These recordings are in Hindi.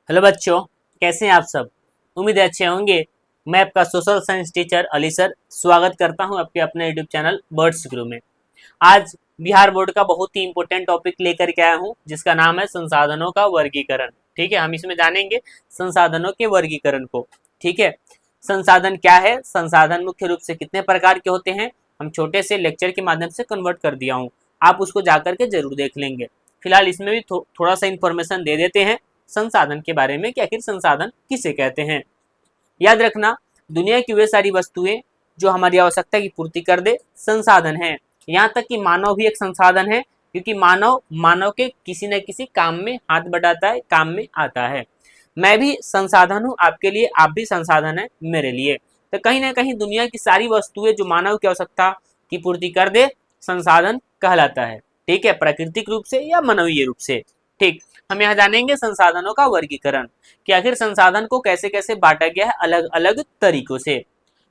हेलो बच्चों, कैसे हैं आप सब। उम्मीद है अच्छे होंगे। मैं आपका social science teacher Ali sir स्वागत करता हूं आपके अपने यूट्यूब चैनल बर्ड्स गुरु में। आज बिहार बोर्ड का बहुत ही इंपॉर्टेंट टॉपिक लेकर के आया हूं जिसका नाम है संसाधनों का वर्गीकरण। ठीक है, हम इसमें जानेंगे संसाधनों के वर्गीकरण को। ठीक है, संसाधन क्या है, संसाधन मुख्य रूप से कितने प्रकार के होते हैं, हम छोटे से लेक्चर के माध्यम से कन्वर्ट कर दिया हूँ। आप उसको जाकर के जरूर देख लेंगे। फिलहाल इसमें भी थोड़ा सा इंफॉर्मेशन दे देते हैं संसाधन के बारे में कि आखिर संसाधन किसे कहते हैं। याद रखना, दुनिया की वे सारी वस्तुएं जो हमारी आवश्यकता की पूर्ति कर दे संसाधन है। यहाँ तक कि मानव भी एक संसाधन है, क्योंकि मानव मानव के किसी न किसी काम में हाथ बढ़ाता है, काम में आता है। मैं भी संसाधन हूँ आपके लिए, आप भी संसाधन है मेरे लिए। तो कहीं ना कहीं दुनिया की सारी वस्तुएं जो मानव की आवश्यकता की पूर्ति कर दे संसाधन कहलाता है। ठीक है, प्राकृतिक रूप से या मानवीय रूप से। ठीक, हम यहाँ जानेंगे संसाधनों का वर्गीकरण कि आखिर संसाधन को कैसे कैसे बांटा गया है अलग अलग तरीकों से।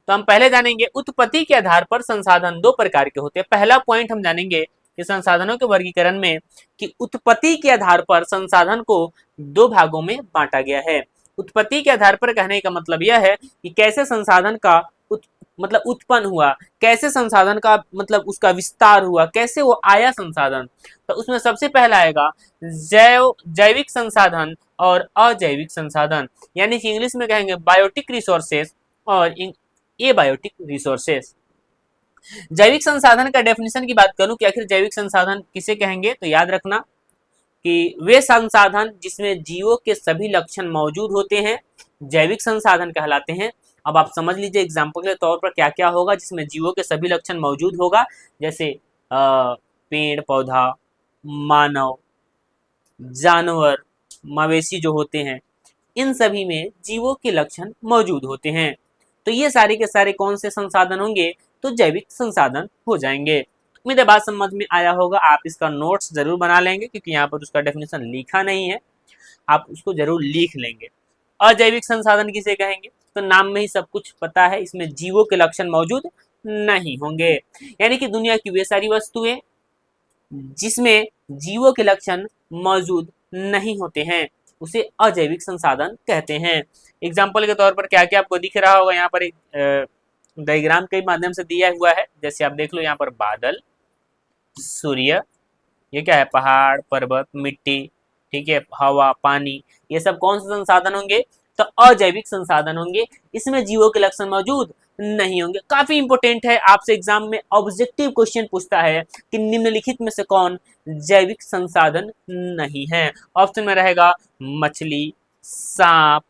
तो हम पहले जानेंगे उत्पत्ति के आधार पर संसाधन दो प्रकार के होते हैं। पहला पॉइंट हम जानेंगे कि संसाधनों के वर्गीकरण में कि उत्पत्ति के आधार पर संसाधन को दो भागों में बांटा गया है। उत्पत्ति के आधार पर कहने का मतलब यह है कि कैसे संसाधन का मतलब उत्पन्न हुआ, कैसे संसाधन का मतलब उसका विस्तार हुआ, कैसे वो आया संसाधन। तो उसमें सबसे पहला आएगा जैविक संसाधन और अजैविक संसाधन, यानी कि इंग्लिश में कहेंगे बायोटिक रिसोर्सेस और एबायोटिक रिसोर्सेस। जैविक संसाधन का डेफिनेशन की बात करूं कि आखिर जैविक संसाधन किसे कहेंगे, तो याद रखना कि वे संसाधन जिसमें जीवों के सभी लक्षण मौजूद होते हैं जैविक संसाधन कहलाते हैं। अब आप समझ लीजिए एग्जाम्पल के तौर पर क्या क्या होगा जिसमें जीवों के सभी लक्षण मौजूद होगा, जैसे पेड़ पौधा, मानव, जानवर, मवेशी जो होते हैं, इन सभी में जीवों के लक्षण मौजूद होते हैं। तो ये सारे के सारे कौन से संसाधन होंगे, तो जैविक संसाधन हो जाएंगे। उम्मीद है बात समझ में आया होगा। आप इसका नोट्स जरूर बना लेंगे क्योंकि यहाँ पर उसका डेफिनेशन लिखा नहीं है, आप उसको जरूर लिख लेंगे। अजैविक संसाधन किसे कहेंगे, तो नाम में ही सब कुछ पता है, इसमें जीवों के लक्षण मौजूद नहीं होंगे, यानी कि दुनिया की वे सारी वस्तुएं जिसमें जीवों के लक्षण मौजूद नहीं होते हैं उसे अजैविक संसाधन कहते हैं। एग्जाम्पल के तौर पर क्या क्या आपको दिख रहा होगा, यहाँ पर एक डायग्राम के माध्यम से दिया हुआ है। जैसे आप देख लो यहाँ पर बादल, सूर्य, ये क्या है, पहाड़ पर्वत मिट्टी, ठीक है, हवा पानी, ये सब कौन से संसाधन होंगे, तो अजैविक संसाधन होंगे, इसमें जीवों के लक्षण मौजूद नहीं होंगे। काफी इंपोर्टेंट है, आपसे एग्जाम में ऑब्जेक्टिव क्वेश्चन पूछता है कि निम्नलिखित में से कौन जैविक संसाधन नहीं है। ऑप्शन में रहेगा मछली, सांप,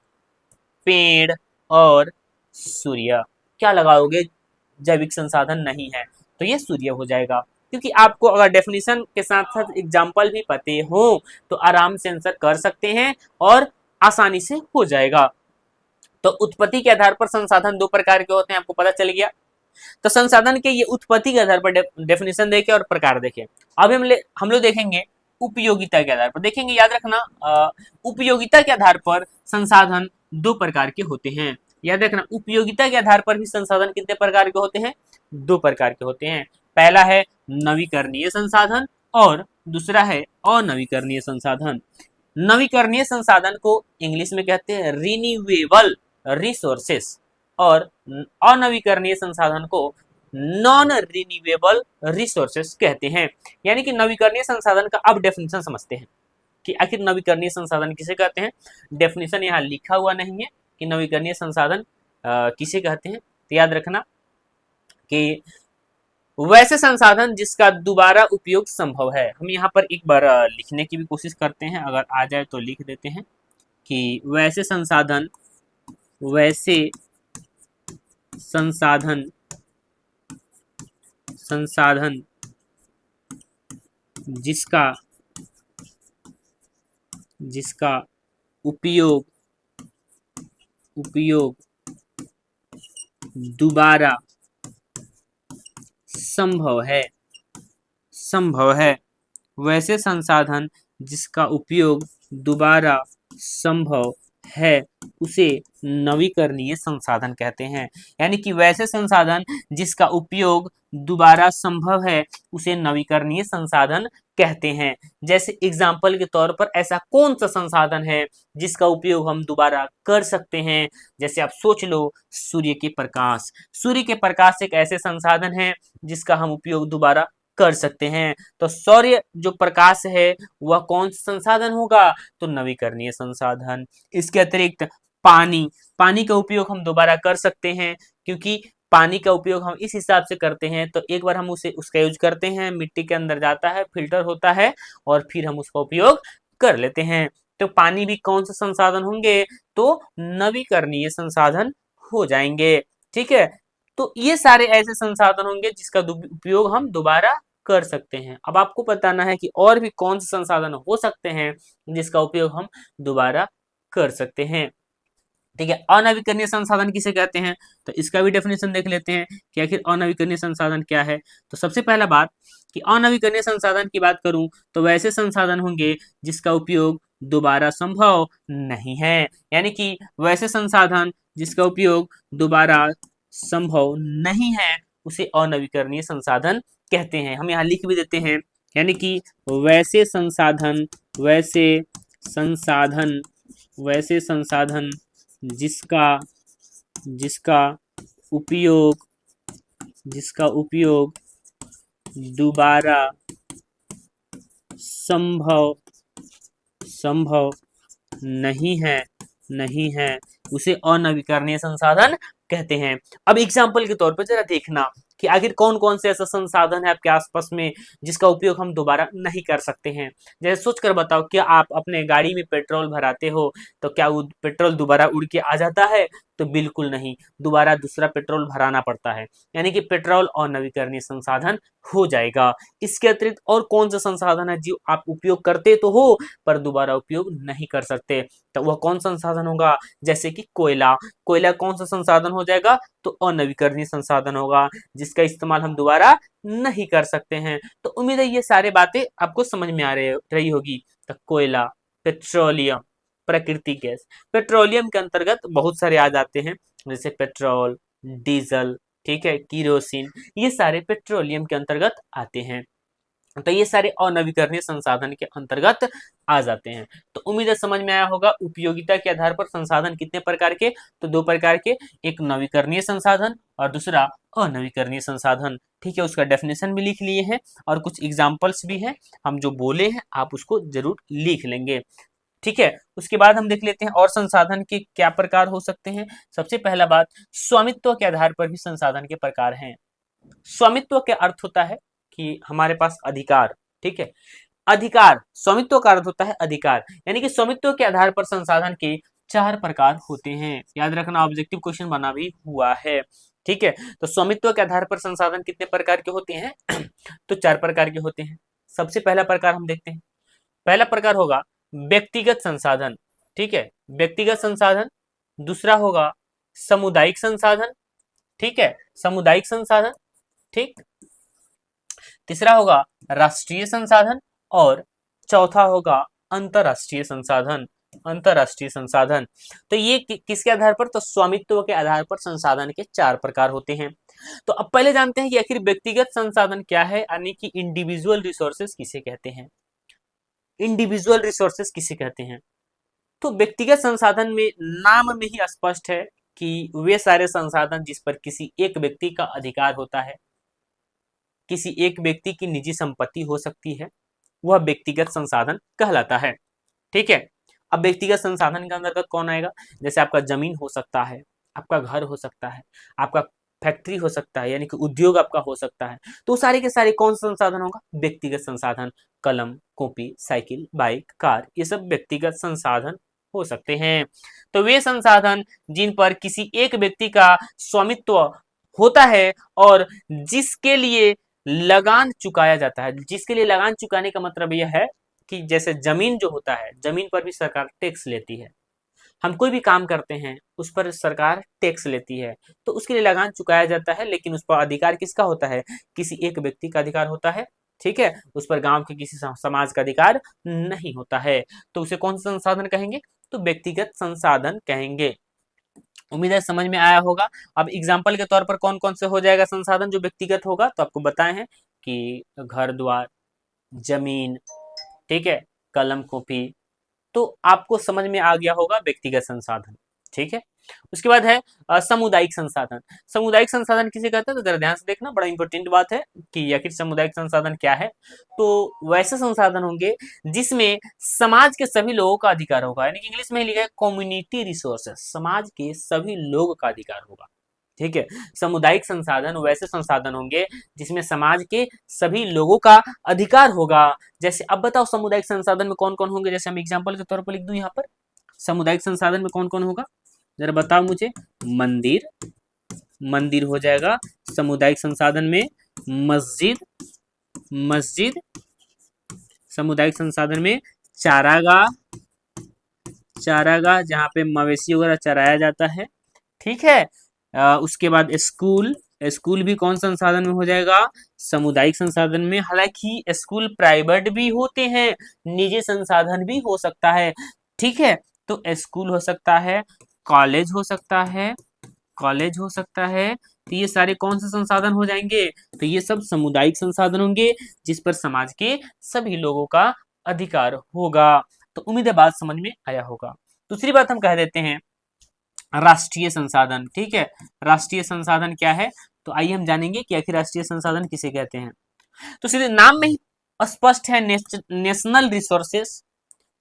पेड़ और सूर्य। क्या लगाओगे, जैविक संसाधन नहीं है तो ये सूर्य हो जाएगा, क्योंकि आपको अगर डेफिनेशन के साथ साथ एग्जाम्पल भी पते हो तो आराम से आंसर कर सकते हैं और आसानी से हो जाएगा। तो उत्पत्ति के आधार पर संसाधन दो प्रकार के होते हैं, आपको पता चल गया। तो संसाधन के ये उत्पत्ति के आधार पर डेफिनेशन देखे और प्रकार देखे। अभी हम लोग देखेंगे उपयोगिता के आधार पर। देखेंगे, याद रखना उपयोगिता के आधार पर संसाधन दो प्रकार के होते हैं। याद रखना, उपयोगिता के आधार पर भी संसाधन कितने प्रकार के होते हैं, दो प्रकार के होते हैं। पहला है नवीकरणीय संसाधन और दूसरा है अनवीकरणीय संसाधन। नवीकरणीय संसाधन को इंग्लिश में कहते हैं रिन्यूएबल रिसोर्सेस और अनवीकरणीय संसाधन को नॉन रिन्यूएबल रिसोर्सेस कहते हैं। यानी कि नवीकरणीय संसाधन का अब डेफिनेशन समझते हैं कि आखिर नवीकरणीय संसाधन किसे कहते हैं। डेफिनेशन यहाँ लिखा हुआ नहीं है कि नवीकरणीय संसाधन किसे कहते हैं। तो याद रखना कि वैसे संसाधन जिसका दोबारा उपयोग संभव है। हम यहाँ पर एक बार लिखने की भी कोशिश करते हैं, अगर आ जाए तो लिख देते हैं कि वैसे संसाधन संसाधन जिसका जिसका उपयोग उपयोग दोबारा संभव है वैसे संसाधन जिसका उपयोग दोबारा संभव है उसे नवीकरणीय संसाधन कहते हैं। यानी कि वैसे संसाधन जिसका उपयोग दोबारा संभव है उसे नवीकरणीय संसाधन कहते हैं। जैसे एग्जाम्पल के तौर पर ऐसा कौन सा संसाधन है जिसका उपयोग हम दोबारा कर सकते हैं? जैसे आप सोच लो, सूर्य के प्रकाश। सूर्य के प्रकाश एक ऐसे संसाधन है जिसका हम उपयोग दोबारा कर सकते हैं। तो सौर्य जो प्रकाश है वह कौन सा संसाधन होगा? तो नवीकरणीय संसाधन। इसके अतिरिक्त पानी, पानी का उपयोग हम दोबारा कर सकते हैं, क्योंकि पानी का उपयोग हम इस हिसाब से करते हैं तो एक बार हम उसे उसका यूज करते हैं, मिट्टी के अंदर जाता है, फिल्टर होता है और फिर हम उसका उपयोग कर लेते हैं। तो पानी भी कौन सा संसाधन होंगे? तो नवीकरणीय संसाधन हो जाएंगे। ठीक है, तो ये सारे ऐसे संसाधन होंगे जिसका उपयोग हम दोबारा कर सकते हैं। अब आपको बताना है कि और भी कौन से संसाधन हो सकते हैं जिसका उपयोग हम दोबारा कर सकते हैं। ठीक है, अनवीकरणीय संसाधन किसे कहते हैं? तो इसका भी डेफिनेशन देख लेते हैं कि आखिर अनवीकरणीय संसाधन क्या है। तो सबसे पहला बात कि अनवीकरणीय संसाधन की बात करूं तो वैसे संसाधन होंगे जिसका उपयोग दोबारा संभव नहीं है। यानी कि वैसे संसाधन जिसका उपयोग दोबारा संभव नहीं है उसे अनवीकरणीय संसाधन कहते हैं। हम यहाँ लिख भी देते हैं, यानी कि वैसे संसाधन, वैसे संसाधन, वैसे संसाधन जिसका जिसका उपयोग दोबारा संभव नहीं है उसे अनवीकरणीय संसाधन कहते हैं। अब एग्जाम्पल के तौर पर जरा देखना कि आखिर कौन कौन से ऐसा संसाधन है आपके आसपास में जिसका उपयोग हम दोबारा नहीं कर सकते हैं। जैसे सोच कर बताओ, क्या आप अपने गाड़ी में पेट्रोल भराते हो तो क्या वो पेट्रोल दोबारा उड़ के आ जाता है? तो बिल्कुल नहीं, दोबारा दूसरा पेट्रोल भराना पड़ता है। यानी कि पेट्रोल और नवीकरणीय संसाधन हो जाएगा। इसके अतिरिक्त और कौन सा संसाधन है जो आप उपयोग करते तो हो पर दोबारा उपयोग नहीं कर सकते? तो वह कौन संसाधन होगा? जैसे कि कोयला। कोयला कौन सा संसाधन हो जाएगा? तो अनवीकरणीय संसाधन होगा जिसका इस्तेमाल हम दोबारा नहीं कर सकते हैं। तो उम्मीद है ये सारे बातें आपको समझ में आ रही होगी। तो कोयला, पेट्रोलियम, प्राकृतिक गैस। पेट्रोलियम के अंतर्गत बहुत सारे आ जाते हैं, जैसे पेट्रोल, डीजल, ठीक है, किरोसिन, ये सारे पेट्रोलियम के अंतर्गत आते हैं। तो ये सारे अनवीकरणीय संसाधन के अंतर्गत आ जाते हैं। तो उम्मीद है समझ में आया होगा। उपयोगिता के आधार पर संसाधन कितने प्रकार के? तो दो प्रकार के, एक नवीकरणीय संसाधन और दूसरा अनवीकरणीय संसाधन। ठीक है, उसका डेफिनेशन भी लिख लिए हैं और कुछ एग्जाम्पल्स भी हैं, हम जो बोले हैं आप उसको जरूर लिख लेंगे। ठीक है, उसके बाद हम देख लेते हैं और संसाधन के क्या प्रकार हो सकते हैं। सबसे पहला बात, स्वामित्व के आधार पर भी संसाधन के प्रकार हैं। स्वामित्व का अर्थ होता है कि हमारे पास अधिकार। ठीक है, अधिकार, स्वामित्व का अर्थ होता है अधिकार, यानी कि स्वामित्व के आधार पर संसाधन के चार प्रकार होते हैं। याद रखना, ऑब्जेक्टिव क्वेश्चन बना भी हुआ है। ठीक है, तो स्वामित्व के आधार पर संसाधन कितने प्रकार के होते हैं? तो चार प्रकार के होते हैं। सबसे पहला प्रकार हम देखते हैं। पहला प्रकार होगा व्यक्तिगत संसाधन। ठीक है, व्यक्तिगत संसाधन। दूसरा होगा सामुदायिक संसाधन। ठीक है, सामुदायिक संसाधन। ठीक, तीसरा होगा राष्ट्रीय संसाधन और चौथा होगा अंतरराष्ट्रीय संसाधन। अंतरराष्ट्रीय संसाधन। तो ये किसके आधार पर? तो स्वामित्व के आधार पर संसाधन के चार प्रकार होते हैं। तो अब पहले जानते हैं कि आखिर व्यक्तिगत संसाधन क्या है, यानी कि इंडिविजुअल रिसोर्सेज किसे कहते हैं। इंडिविजुअल रिसोर्सेज किसे कहते हैं? तो व्यक्तिगत संसाधन में नाम में ही स्पष्ट है कि वे सारे संसाधन जिस पर किसी एक व्यक्ति का अधिकार होता है, किसी एक व्यक्ति की निजी संपत्ति हो सकती है, वह व्यक्तिगत संसाधन कहलाता है। ठीक है, अब व्यक्तिगत संसाधन के अंतर्गत कौन आएगा? जैसे आपका जमीन हो सकता है, आपका घर हो सकता है, आपका फैक्ट्री हो सकता है, यानी कि उद्योग आपका हो सकता है। तो सारे के सारे कौन सा संसाधन होगा? व्यक्तिगत संसाधन। कलम, कॉपी, साइकिल, बाइक, कार, ये सब व्यक्तिगत संसाधन हो सकते हैं। तो वे संसाधन जिन पर किसी एक व्यक्ति का स्वामित्व होता है और जिसके लिए लगान चुकाया जाता है। जिसके लिए लगान चुकाने का मतलब यह है कि जैसे जमीन जो होता है, जमीन पर भी सरकार टैक्स लेती है। हम कोई भी काम करते हैं उस पर सरकार टैक्स लेती है, तो उसके लिए लगान चुकाया जाता है, लेकिन उस पर अधिकार किसका होता है? किसी एक व्यक्ति का अधिकार होता है। ठीक है, उस पर गांव के किसी समाज का अधिकार नहीं होता है। तो उसे कौन सा संसाधन कहेंगे? तो व्यक्तिगत संसाधन कहेंगे। उम्मीद है समझ में आया होगा। अब एग्जाम्पल के तौर पर कौन कौन से हो जाएगा संसाधन जो व्यक्तिगत होगा, तो आपको बताए हैं कि घर द्वार, जमीन, ठीक है, कलम कॉपी, तो आपको समझ में आ गया होगा व्यक्तिगत संसाधन। ठीक है, उसके बाद है सामुदायिक संसाधन। सामुदायिक संसाधन किसे कहते हैं, तो जरा ध्यान से देखना, बड़ा इंपॉर्टेंट बात है कि आखिर सामुदायिक संसाधन क्या है। तो वैसे संसाधन होंगे जिसमें समाज के सभी लोगों का अधिकार होगा, यानी कि इंग्लिश में लिखा है कम्युनिटी रिसोर्सेस, समाज के सभी लोगों का अधिकार होगा। ठीक है, सामुदायिक संसाधन वैसे संसाधन होंगे जिसमें समाज के सभी लोगों का अधिकार होगा। जैसे अब बताओ सामुदायिक संसाधन में कौन कौन होंगे, जैसे हम एग्जांपल के तौर पर लिख दूं यहाँ पर, सामुदायिक संसाधन में कौन कौन होगा, जरा बताओ मुझे। मंदिर, मंदिर हो जाएगा सामुदायिक संसाधन में। मस्जिद, मस्जिद सामुदायिक संसाधन में। चारागाह, चारागाह जहाँ पे मवेशी वगैरह चराया जाता है। ठीक है, उसके बाद स्कूल, स्कूल भी कौन संसाधन में हो जाएगा, सामुदायिक संसाधन में। हालांकि स्कूल प्राइवेट भी होते हैं, निजी संसाधन भी हो सकता है। ठीक है, तो स्कूल हो सकता है, कॉलेज हो सकता है, कॉलेज हो सकता है। तो ये सारे कौन से संसाधन हो जाएंगे, तो ये सब सामुदायिक संसाधन होंगे जिस पर समाज के सभी लोगों का अधिकार होगा। तो उम्मीद है बात समझ में आया होगा। दूसरी बात हम कह देते हैं राष्ट्रीय संसाधन। ठीक है, राष्ट्रीय संसाधन क्या है, तो आइए हम जानेंगे कि आखिर राष्ट्रीय संसाधन किसे कहते हैं। तो सीधे नाम में ही स्पष्ट है, नेशनल रिसोर्सेस।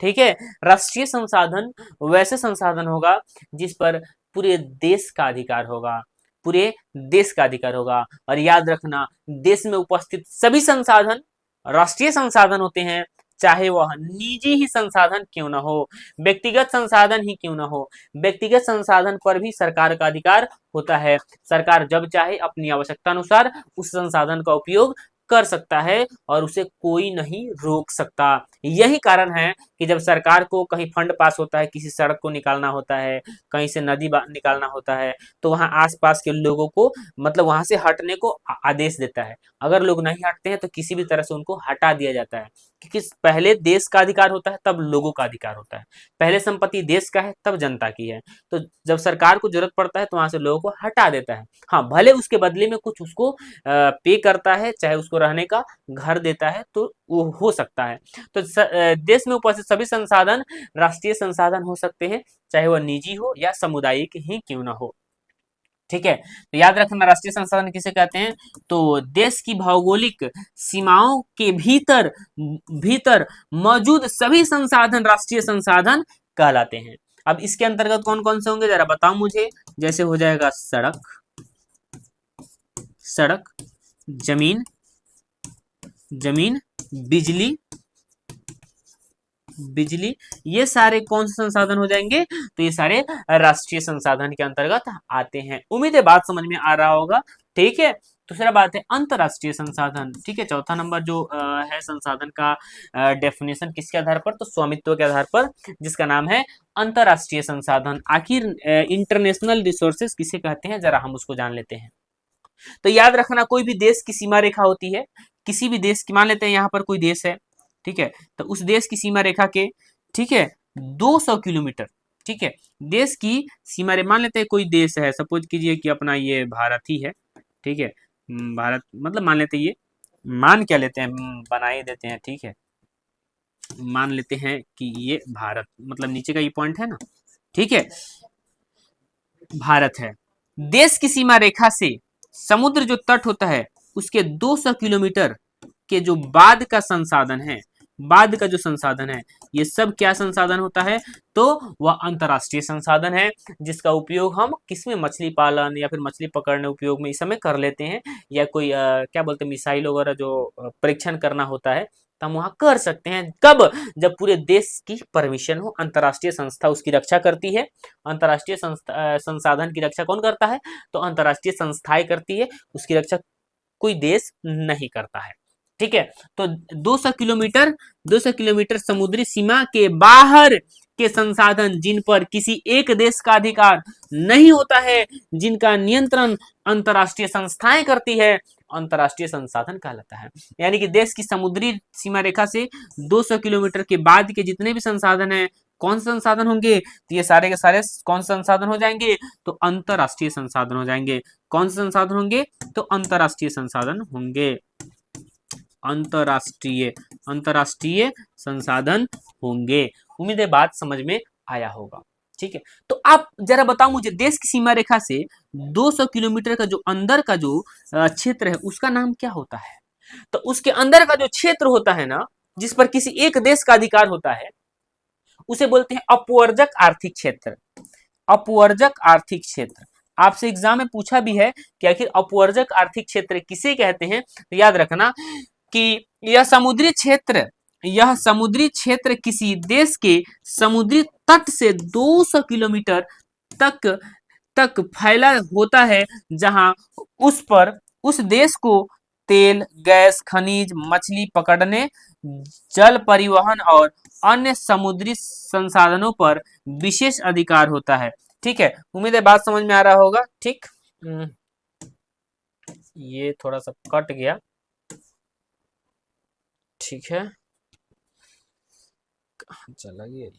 ठीक है, राष्ट्रीय संसाधन वैसे संसाधन होगा जिस पर पूरे देश का अधिकार होगा, पूरे देश का अधिकार होगा। और याद रखना, देश में उपस्थित सभी संसाधन राष्ट्रीय संसाधन होते हैं, चाहे वह निजी ही संसाधन क्यों ना हो, व्यक्तिगत संसाधन ही क्यों ना हो। व्यक्तिगत संसाधन पर भी सरकार का अधिकार होता है। सरकार जब चाहे अपनी आवश्यकता अनुसार उस संसाधन का उपयोग कर सकता है और उसे कोई नहीं रोक सकता। यही कारण है कि जब सरकार को कहीं फंड पास होता है, किसी सड़क को निकालना होता है, कहीं से नदी निकालना होता है, तो वहां आसपास के लोगों को मतलब वहां से हटने को आदेश देता है। अगर लोग नहीं हटते हैं तो किसी भी तरह से उनको हटा दिया जाता है, क्योंकि पहले देश का अधिकार होता है तब लोगों का अधिकार होता है। पहले संपत्ति देश का है तब जनता की है। तो जब सरकार को जरूरत पड़ता है तो वहां से लोगों को हटा देता है। हाँ, भले उसके बदले में कुछ उसको पे करता है, चाहे उसको रहने का घर देता है, तो वो हो सकता है। तो देश में उपस्थित सभी संसाधन राष्ट्रीय संसाधन हो सकते हैं, चाहे वह निजी हो या सामुदायिक ही क्यों ना हो। ठीक है, तो याद रखना राष्ट्रीय संसाधन किसे कहते हैं, तो देश की भौगोलिक सीमाओं के भीतर भीतर मौजूद सभी संसाधन राष्ट्रीय संसाधन कहलाते हैं। अब इसके अंतर्गत कौन कौन से होंगे जरा बताओ मुझे। जैसे हो जाएगा सड़क, सड़क, जमीन, जमीन, बिजली, बिजली, ये सारे कौन से संसाधन हो जाएंगे, तो ये सारे राष्ट्रीय संसाधन के अंतर्गत आते हैं। उम्मीद है बात समझ में आ रहा होगा। ठीक है, दूसरा बात है अंतरराष्ट्रीय संसाधन। ठीक है, चौथा नंबर जो है संसाधन का डेफिनेशन किसके आधार पर, तो स्वामित्व के आधार पर, जिसका नाम है अंतरराष्ट्रीय संसाधन। आखिर इंटरनेशनल रिसोर्सेज किसे कहते हैं, जरा हम उसको जान लेते हैं। तो याद रखना, कोई भी देश की सीमा रेखा होती है, किसी भी देश की, मान लेते हैं यहाँ पर कोई देश है, ठीक है, तो उस देश की सीमा रेखा के, ठीक है, 200 किलोमीटर, ठीक है, देश की सीमा रेखा, मान लेते हैं कोई देश है, सपोज कीजिए कि अपना ये भारत ही है। ठीक है, भारत मतलब मान लेते हैं ये, मान क्या लेते हैं, बना ही देते हैं। ठीक है, मान लेते हैं कि ये भारत, मतलब नीचे का ये पॉइंट है ना, ठीक है, भारत है। देश की सीमा रेखा से समुद्र जो तट होता है उसके 200 किलोमीटर के जो बाद का संसाधन है, बाद का जो संसाधन है, ये सब क्या संसाधन होता है, तो वह अंतरराष्ट्रीय संसाधन है, जिसका उपयोग हम किसमें, मछली पालन या फिर मछली पकड़ने उपयोग में इस समय कर लेते हैं, या कोई क्या बोलते हैं मिसाइल वगैरह जो परीक्षण करना होता है तो हम वहां कर सकते हैं। कब, जब पूरे देश की परमिशन हो, अंतरराष्ट्रीय संस्था उसकी रक्षा करती है। अंतरराष्ट्रीय संसाधन की रक्षा कौन करता है, तो अंतरराष्ट्रीय संस्थाएं करती है, उसकी रक्षा कोई देश नहीं करता है। ठीक है, तो 200 किलोमीटर, 200 किलोमीटर समुद्री सीमा के बाहर के संसाधन जिन पर किसी एक देश का अधिकार नहीं होता है, जिनका नियंत्रण अंतरराष्ट्रीय संस्थाएं करती है, अंतरराष्ट्रीय संसाधन कहलाता है। यानी कि देश की समुद्री सीमा रेखा से 200 किलोमीटर के बाद के जितने भी संसाधन हैं, कौन से संसाधन होंगे? तो ये सारे के सारे कौन से संसाधन हो जाएंगे? तो अंतरराष्ट्रीय संसाधन हो जाएंगे। कौन से संसाधन होंगे? तो अंतरराष्ट्रीय संसाधन होंगे। अंतरराष्ट्रीय अंतरराष्ट्रीय संसाधन होंगे। उम्मीद है बात समझ में आया होगा। ठीक है, तो आप जरा बताओ मुझे, देश की सीमा रेखा से 200 किलोमीटर का जो अंदर का जो क्षेत्र है उसका नाम क्या होता है? तो उसके अंदर का जो क्षेत्र होता है ना, जिस पर किसी एक देश का अधिकार होता है, उसे बोलते हैं अपवर्जक आर्थिक क्षेत्र। अपवर्जक आर्थिक क्षेत्र आपसे एग्जाम में पूछा भी है कि आखिर अपवर्जक आर्थिक क्षेत्र किसे कहते हैं। तो याद रखना कि यह समुद्री क्षेत्र किसी देश के समुद्री तट से 200 किलोमीटर तक तक फैला होता है, जहां उस पर उस देश को तेल, गैस, खनिज, मछली पकड़ने, जल परिवहन और अन्य समुद्री संसाधनों पर विशेष अधिकार होता है। ठीक है, उम्मीद है बात समझ में आ रहा होगा। ठीक, ये थोड़ा सा कट गया। ठीक है, कहाँ चला गया ये?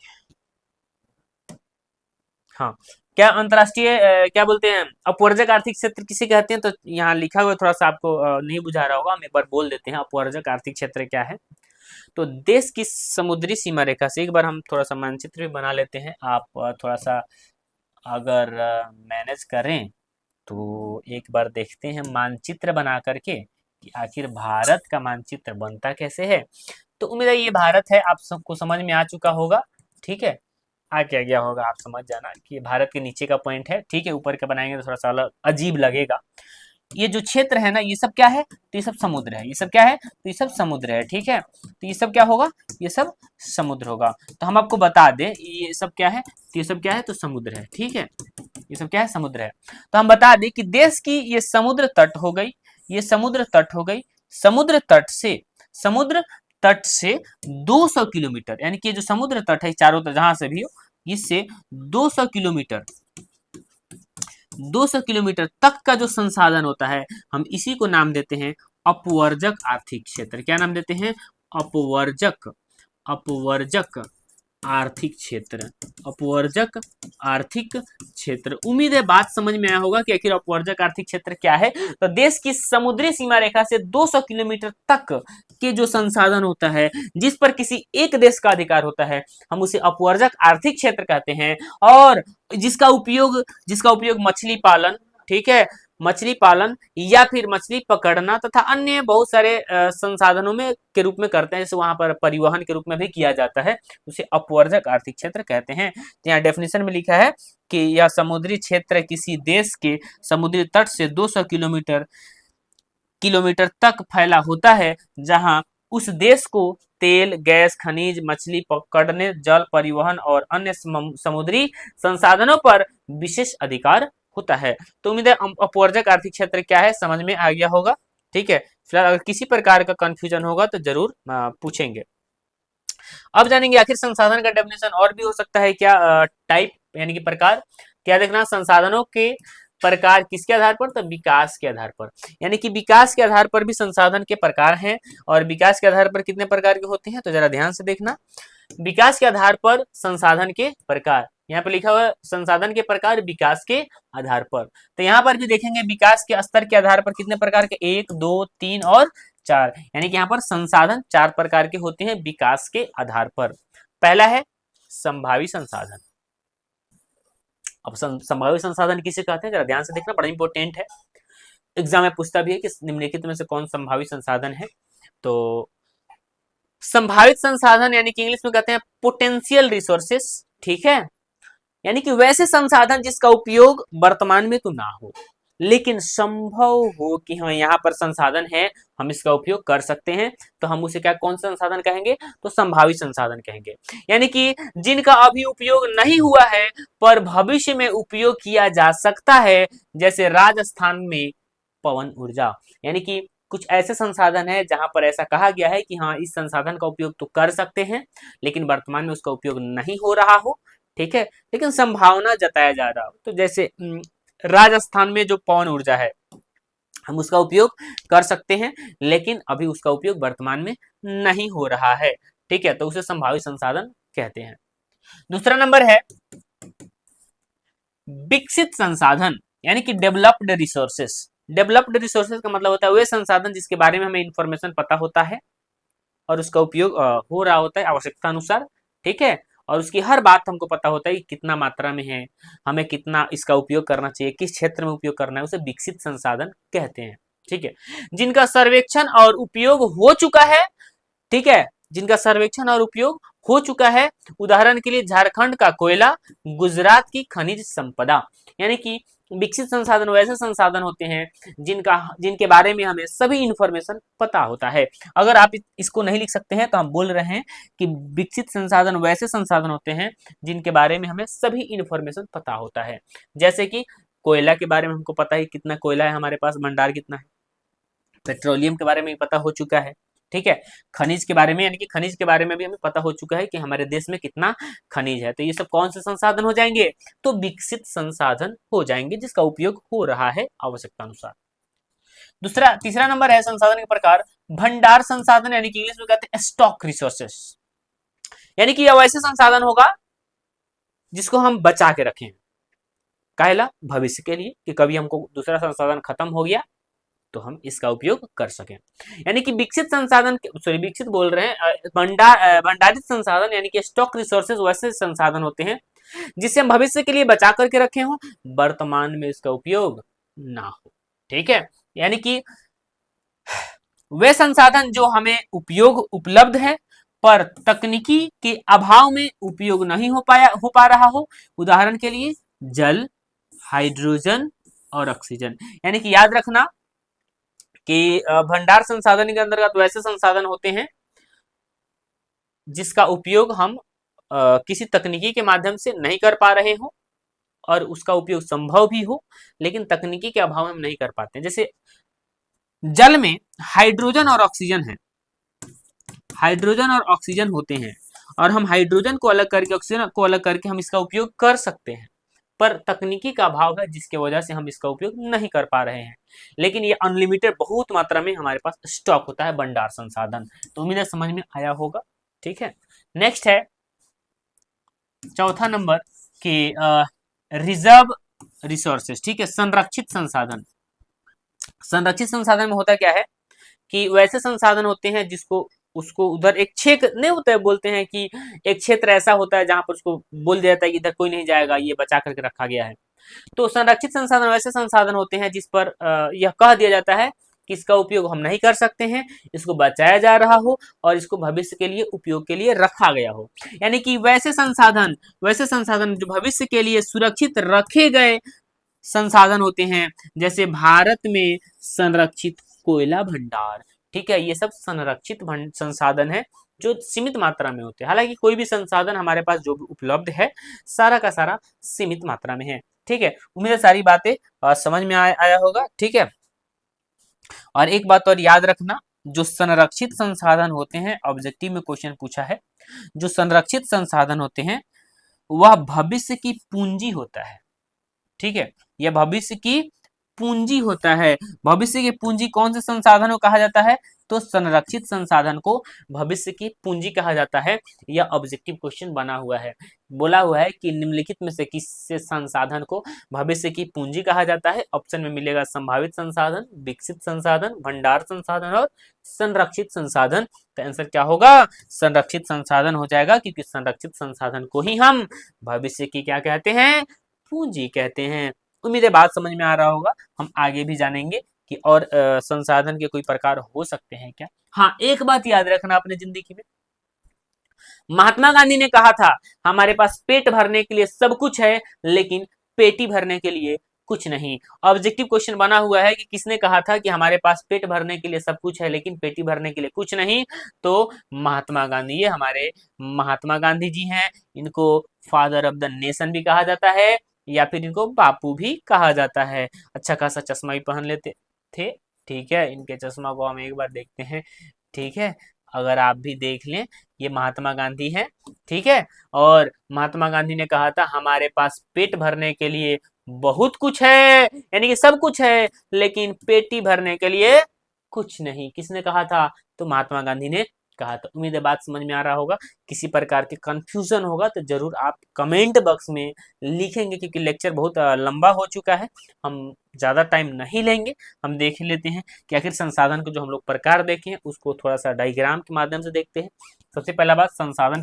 हाँ, क्या अंतरराष्ट्रीय क्या बोलते हैं, अपवर्जक आर्थिक क्षेत्र किसे कहते हैं? तो यहाँ लिखा हुआ थोड़ा सा आपको नहीं बुझा रहा होगा, हम एक बार बोल देते हैं अपवर्जक आर्थिक क्षेत्र क्या है। तो देश की समुद्री सीमा रेखा से, एक बार हम थोड़ा सा मानचित्र भी बना लेते हैं। आप थोड़ा सा अगर मैनेज करें तो एक बार देखते हैं मानचित्र बना करके कि आखिर भारत का मानचित्र बनता कैसे है। तो उम्मीद है ये भारत है, आप सबको समझ में आ चुका होगा। ठीक है, आ क्या गया होगा, आप समझ जाना कि भारत के नीचे का पॉइंट है। ठीक है, ऊपर के बनाएंगे तो थोड़ा सा अलग अजीब लगेगा। ये जो क्षेत्र है ना, ये सब क्या है? तो ये सब समुद्र है। ये सब क्या है? तो ये सब समुद्र है। ठीक है, तो ये सब क्या होगा? ये सब समुद्र होगा। तो हम आपको बता दें ये सब क्या है, तो ये सब क्या है? तो समुद्र है। ठीक है, ये सब क्या है? समुद्र है। तो हम बता दें कि देश की ये समुद्र तट हो गई, ये समुद्र तट हो गई। समुद्र तट से 200 किलोमीटर, यानी कि जो समुद्र तट है चारों तरफ जहां से भी हो, इससे 200 किलोमीटर 200 किलोमीटर तक का जो संसाधन होता है, हम इसी को नाम देते हैं अपवर्जक आर्थिक क्षेत्र। क्या नाम देते हैं? अपवर्जक अपवर्जक आर्थिक क्षेत्र। अपवर्जक आर्थिक क्षेत्र। उम्मीद है बात समझ में आया होगा कि आखिर अपवर्जक आर्थिक क्षेत्र क्या है। तो देश की समुद्री सीमा रेखा से 200 किलोमीटर तक के जो संसाधन होता है, जिस पर किसी एक देश का अधिकार होता है, हम उसे अपवर्जक आर्थिक क्षेत्र कहते हैं। और जिसका उपयोग मछली पालन, ठीक है, मछली पालन या फिर मछली पकड़ना तथा अन्य बहुत सारे संसाधनों में के रूप में करते हैं, जैसे वहां पर परिवहन के रूप में भी किया जाता है, उसे अपवर्जक आर्थिक क्षेत्र कहते हैं। तो यहाँ डेफिनेशन में लिखा है कि यह समुद्री क्षेत्र किसी देश के समुद्री तट से 200 किलोमीटर तक फैला होता है, जहां उस देश को तेल, गैस, खनिज, मछली पकड़ने, जल परिवहन और अन्य समुद्री संसाधनों पर विशेष अधिकार होता है। तो उम्मीद है अपवर्जक आर्थिक क्षेत्र क्या है समझ में आ गया होगा। ठीक है, फिलहाल अगर किसी प्रकार का कंफ्यूजन होगा तो जरूर पूछेंगे। अब जानेंगे आखिर संसाधन का डेफिनेशन और भी हो सकता है क्या, टाइप यानी कि प्रकार। क्या देखना, संसाधनों के प्रकार किसके आधार पर? तो विकास के आधार पर। यानी कि विकास के आधार पर भी संसाधन के प्रकार हैं। और विकास के आधार पर कितने प्रकार के होते हैं? तो जरा ध्यान से देखना, विकास के आधार पर संसाधन के प्रकार, यहाँ पे लिखा हुआ है संसाधन के प्रकार विकास के आधार पर। तो यहाँ पर भी देखेंगे विकास के स्तर के आधार पर कितने प्रकार के, 1, 2, 3 और 4, यानी कि यहाँ पर संसाधन 4 प्रकार के होते हैं विकास के आधार पर। पहला है संभावी संसाधन। अब संभावी संसाधन किसे कहते हैं, जरा ध्यान से देखना, बड़ा इंपॉर्टेंट है। एग्जाम में पूछता भी है कि निम्नलिखित में से कौन संभावी संसाधन है। तो संभावित संसाधन यानी कि इंग्लिश में कहते हैं पोटेंशियल रिसोर्सेस। ठीक है, यानी कि वैसे संसाधन जिसका उपयोग वर्तमान में तो ना हो, लेकिन संभव हो कि हाँ यहाँ पर संसाधन है, हम इसका उपयोग कर सकते हैं, तो हम उसे क्या, कौन सा संसाधन कहेंगे? तो संभावित संसाधन कहेंगे। यानी कि जिनका अभी उपयोग नहीं हुआ है पर भविष्य में उपयोग किया जा सकता है, जैसे राजस्थान में पवन ऊर्जा। यानी कि कुछ ऐसे संसाधन है जहां पर ऐसा कहा गया है कि हाँ इस संसाधन का उपयोग तो कर सकते हैं, लेकिन वर्तमान में उसका उपयोग नहीं हो रहा हो। ठीक है, लेकिन संभावना जताया जा रहा हो। तो जैसे राजस्थान में जो पवन ऊर्जा है, हम उसका उपयोग कर सकते हैं, लेकिन अभी उसका उपयोग वर्तमान में नहीं हो रहा है। ठीक है, तो उसे संभावित संसाधन कहते हैं। दूसरा नंबर है विकसित संसाधन, यानी कि डेवलप्ड रिसोर्सेस। डेवलप्ड रिसोर्सेस का मतलब होता है वे संसाधन जिसके बारे में हमें इंफॉर्मेशन पता होता है और उसका उपयोग हो रहा होता है आवश्यकता अनुसार, ठीक है, और उसकी हर बात हमको पता होता है कि कितना मात्रा में है, हमें कितना इसका उपयोग करना चाहिए, किस क्षेत्र में उपयोग करना है, उसे विकसित संसाधन कहते हैं। ठीक है, जिनका सर्वेक्षण और उपयोग हो चुका है, ठीक है, जिनका सर्वेक्षण और उपयोग हो चुका है, उदाहरण के लिए झारखंड का कोयला, गुजरात की खनिज संपदा। यानी कि विकसित संसाधन वैसे संसाधन होते हैं जिनके बारे में हमें सभी इंफॉर्मेशन पता होता है। अगर आप इसको नहीं लिख सकते हैं तो हम बोल रहे हैं कि विकसित संसाधन वैसे संसाधन होते हैं जिनके बारे में हमें सभी इंफॉर्मेशन पता होता है। जैसे कि कोयला के बारे में हमको पता है कितना कोयला है हमारे पास, भंडार कितना है। पेट्रोलियम के बारे में पता हो चुका है, ठीक है। खनिज के बारे में, यानी कि खनिज के बारे में भी हमें पता हो चुका है कि हमारे देश में कितना खनिज है। तो ये सब कौन से संसाधन हो जाएंगे? तो विकसित संसाधन हो जाएंगे जिसका उपयोग हो रहा है आवश्यकता अनुसार। तीसरा नंबर है संसाधन के प्रकार भंडार संसाधन, यानी कि इंग्लिश में कहते हैं स्टॉक रिसोर्सेस। यानी कि यह वैसे संसाधन होगा जिसको हम बचा के रखें, काहेला भविष्य के लिए, कि कभी हमको दूसरा संसाधन खत्म हो गया तो हम इसका उपयोग कर सकें। यानी कि विकसित संसाधन, सॉरी विकसित बोल रहे हैं, भंडारित संसाधन यानी कि स्टॉक रिसोर्सेज वैसे संसाधन होते हैं जिसे हम भविष्य के लिए बचा करके रखे हो, वर्तमान में इसका उपयोग ना हो। ठीक है, यानी कि वे संसाधन जो हमें उपयोग उपलब्ध है पर तकनीकी के अभाव में उपयोग नहीं हो पा रहा हो। उदाहरण के लिए जल, हाइड्रोजन और ऑक्सीजन। यानी कि याद रखना कि भंडार संसाधन के अंतर्गत वैसे संसाधन होते हैं जिसका उपयोग हम किसी तकनीकी के माध्यम से नहीं कर पा रहे हो और उसका उपयोग संभव भी हो लेकिन तकनीकी के अभाव में हम नहीं कर पाते हैं। जैसे जल में हाइड्रोजन और ऑक्सीजन है, हाइड्रोजन और ऑक्सीजन होते हैं और हम हाइड्रोजन को अलग करके ऑक्सीजन को अलग करके हम इसका उपयोग कर सकते हैं, पर तकनीकी का अभाव है जिसके वजह से हम इसका उपयोग नहीं कर पा रहे हैं। लेकिन ये अनलिमिटेड बहुत मात्रा में हमारे पास स्टॉक होता है भंडार संसाधन। तो उम्मीद है समझ में आया होगा। ठीक है, नेक्स्ट है चौथा नंबर कि रिजर्व रिसोर्सेज। ठीक है, संरक्षित संसाधन। संरक्षित संसाधन में होता क्या है कि वैसे संसाधन होते हैं जिसको उसको उधर एक क्षेत्र नहीं होता है, बोलते हैं कि एक क्षेत्र ऐसा होता है जहां पर उसको बोल दिया जाता है कि इधर कोई नहीं जाएगा, ये बचा करके रखा गया है। तो संरक्षित संसाधन वैसे संसाधन होते हैं जिस पर यह कह दिया जाता है कि इसका उपयोग हम नहीं कर सकते हैं, इसको बचाया जा रहा हो और इसको भविष्य के लिए उपयोग के लिए रखा गया हो। यानी कि वैसे संसाधन जो भविष्य के लिए सुरक्षित रखे गए संसाधन होते हैं, जैसे भारत में संरक्षित कोयला भंडार। ठीक है, ये सब संरक्षित संसाधन है जो सीमित मात्रा में होते हैं। हालांकि कोई भी संसाधन हमारे पास जो भी उपलब्ध है सारा का सारा सीमित मात्रा में है। ठीक है, उम्मीद है सारी बातें समझ में आया होगा। ठीक है, और एक बात और याद रखना, जो संरक्षित संसाधन होते हैं, ऑब्जेक्टिव में क्वेश्चन पूछा है, जो संरक्षित संसाधन होते हैं वह भविष्य की पूंजी होता है। ठीक है, यह भविष्य की पूंजी होता है। भविष्य की पूंजी कौन से संसाधन को कहा जाता है? तो संरक्षित संसाधन को भविष्य की पूंजी कहा जाता है। यह ऑब्जेक्टिव क्वेश्चन बना हुआ है, बोला हुआ है कि निम्नलिखित में से किस संसाधन को भविष्य की पूंजी कहा जाता है। ऑप्शन में मिलेगा संभावित संसाधन, विकसित संसाधन, भंडार संसाधन और संरक्षित संसाधन। तो आंसर क्या होगा? संरक्षित संसाधन हो जाएगा, क्योंकि संरक्षित संसाधन को ही हम भविष्य की क्या कहते हैं? पूंजी कहते हैं। उम्मीद है बात समझ में आ रहा होगा। हम आगे भी जानेंगे कि और संसाधन के कोई प्रकार हो सकते हैं क्या। हाँ, एक बात याद रखना अपने जिंदगी में, महात्मा गांधी ने कहा था हमारे पास पेट भरने के लिए सब कुछ है लेकिन पेटी भरने के लिए कुछ नहीं। ऑब्जेक्टिव क्वेश्चन बना हुआ है कि किसने कहा था कि हमारे पास पेट भरने के लिए सब कुछ है लेकिन पेटी भरने के लिए कुछ नहीं? तो महात्मा गांधी, ये हमारे महात्मा गांधी जी हैं। इनको फादर ऑफ द नेशन भी कहा जाता है या फिर इनको बापू भी कहा जाता है। अच्छा खासा चश्मा भी पहन लेते थे। ठीक है, इनके चश्मा को हम एक बार देखते हैं। ठीक है, अगर आप भी देख लें, ये महात्मा गांधी हैं। ठीक है, और महात्मा गांधी ने कहा था हमारे पास पेट भरने के लिए बहुत कुछ है, यानी कि सब कुछ है लेकिन पेटी भरने के लिए कुछ नहीं। किसने कहा था? तो महात्मा गांधी ने कहा। तो उम्मीद है बात समझ में आ रहा होगा। किसी प्रकार के कंफ्यूजन होगा तो जरूर आप कमेंट बॉक्स में लिखेंगे, क्योंकि लेक्चर बहुत लंबा हो चुका है, हम ज़्यादा टाइम नहीं लेंगे। हम देख लेते हैं कि आखिर संसाधन को जो हम लोग प्रकार देखे हैं उसको थोड़ा सा डायग्राम के माध्यम से देखते हैं। सबसे पहला बात, संसाधन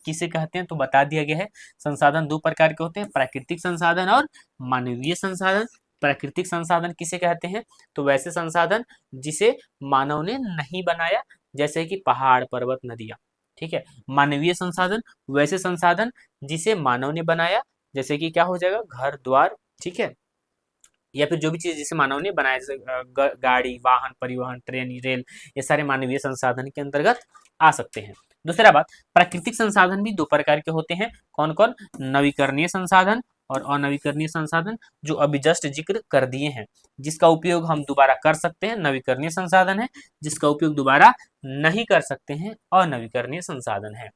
किसे कहते हैं तो बता दिया गया है। संसाधन दो प्रकार के होते हैं, प्राकृतिक संसाधन और मानवीय संसाधन। प्राकृतिक संसाधन किसे कहते हैं तो वैसे संसाधन जिसे मानव ने नहीं बनाया, जैसे कि पहाड़, पर्वत, नदियां। ठीक है। मानवीय संसाधन वैसे संसाधन जिसे मानव ने बनाया, जैसे कि क्या हो जाएगा, घर द्वार। ठीक है। या फिर जो भी चीज जिसे मानव ने बनाया, जैसे गाड़ी, वाहन, परिवहन, ट्रेन, रेल, ये सारे मानवीय संसाधन के अंतर्गत आ सकते हैं। दूसरा बात, प्राकृतिक संसाधन भी दो प्रकार के होते हैं। कौन कौन? नवीकरणीय संसाधन और अनवीकरणीय संसाधन, जो अभी जस्ट जिक्र कर दिए हैं। जिसका उपयोग हम दोबारा कर सकते हैं नवीकरणीय संसाधन है, जिसका उपयोग दोबारा नहीं कर सकते हैं अनवीकरणीय संसाधन है।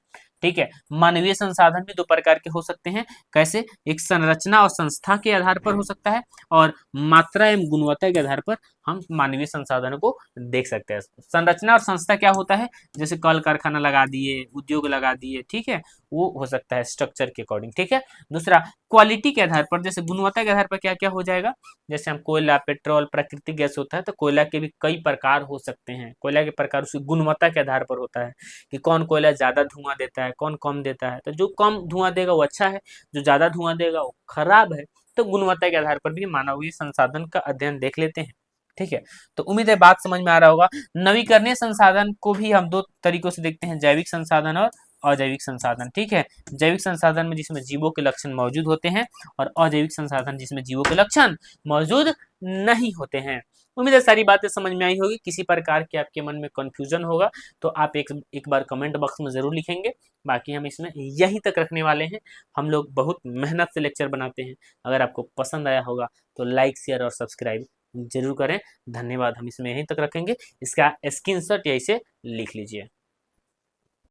ठीक है। मानवीय संसाधन भी दो प्रकार के हो सकते हैं। कैसे? एक संरचना और संस्था के आधार पर हो सकता है, और मात्रा एवं गुणवत्ता के आधार पर हम मानवीय संसाधनों को देख सकते हैं। संरचना और संस्था क्या होता है? जैसे कल कारखाना लगा दिए, उद्योग लगा दिए। ठीक है। वो हो सकता है स्ट्रक्चर के अकॉर्डिंग। ठीक है। दूसरा, क्वालिटी के आधार पर, जैसे गुणवत्ता के आधार पर क्या क्या हो जाएगा, जैसे हम कोयला, पेट्रोल, प्राकृतिक गैस होता है, तो कोयला के भी कई प्रकार हो सकते हैं। कोयला के प्रकार उसकी गुणवत्ता के आधार पर होता है कि कौन कोयला ज्यादा धुआं देता है, कौन कम देता है। तो जो कम धुआं देगा वो अच्छा है, जो ज्यादा धुआं देगा वो खराब है। तो गुणवत्ता के आधार पर भी मानवीय संसाधन का अध्ययन देख लेते हैं। ठीक है। तो उम्मीद है बात समझ में आ रहा होगा। नवीकरणीय संसाधन को भी हम दो तरीकों से देखते हैं, जैविक संसाधन और अजैविक संसाधन। ठीक है। जैविक संसाधन में जिसमें जीवों के लक्षण मौजूद होते हैं, और अजैविक संसाधन जिसमें जीवों के लक्षण मौजूद नहीं होते हैं। उम्मीद है सारी बातें समझ में आई होगी। किसी प्रकार के आपके मन में कंफ्यूजन होगा तो आप एक बार कमेंट बॉक्स में जरूर लिखेंगे। बाकी हम इसमें यहीं तक रखने वाले हैं। हम लोग बहुत मेहनत से लेक्चर बनाते हैं। अगर आपको पसंद आया होगा तो लाइक, शेयर और सब्सक्राइब जरूर करें। धन्यवाद। हम इसमें यहीं तक रखेंगे। इसका स्क्रीनशॉट या इसे लिख लीजिए।